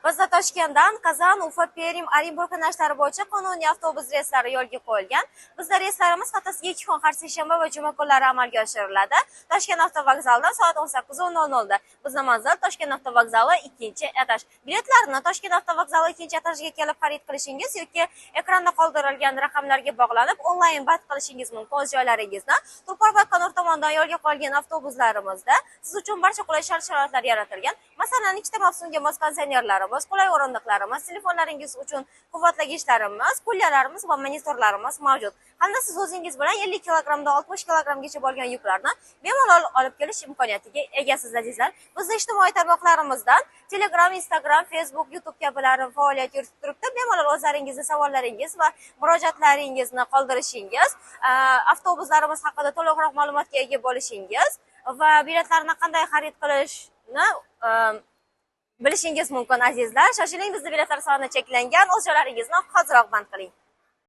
Bizda Toshkentdan Kazan, Ufa, Perim, Orenburg yo'nalishlari bo'yicha qonuniy avtobus reyslari yo'lga qo'yilgan. Bizda reyslarimiz haftasiga 2 kun har seshanba va juma kunlari amalga oshiriladi. Toshkent avtovokzalidan soat 18:00 da. Bizning manzil Toshkent avtovokzali 2-etaj. Biletlarni Toshkent avtovokzali 2-etajga kelib xarid qilishingiz yoki ekranda qoldirilgan raqamlarga bog'lanib onlayn band qilishingiz mumkin. O'z joylaringizni Tulpor va Konur tomonidan yo'lga qo'yilgan avtobuslarimizda siz uchun barcha qulay sharoitlar yaratilgan. Masalan, ikkita mavsumga mos konditsionerlarimiz, qulay o'rindiqlarimiz, telefonlaringiz uchun quvvatlagichlarimiz, kulyalarimiz va monitorlarimiz mavjud. Hamda siz o'zingiz bilan 50 kilogramdan 60 kilogramgacha bo'lgan yuklarni bemalol olib kelish imkoniyatiga egasiz azizlar. Bizning ijtimoiy tarmoqlarimizdan Telegram, Instagram, Facebook, YouTube kabilari faoliyat yuritib turibdi. Bemalol o'zlaringizni savollaringiz va murojaatlaringizni qoldirishingiz, avtobuslarimiz haqida to'liqroq ma'lumotga ega bo'lishingiz va biletlarni qanday xarid qilishni bilishingiz mumkin azizlar. Shoshiling, bizning biletlar soni cheklangan. O'z joylaringizni hoziroq band qiling.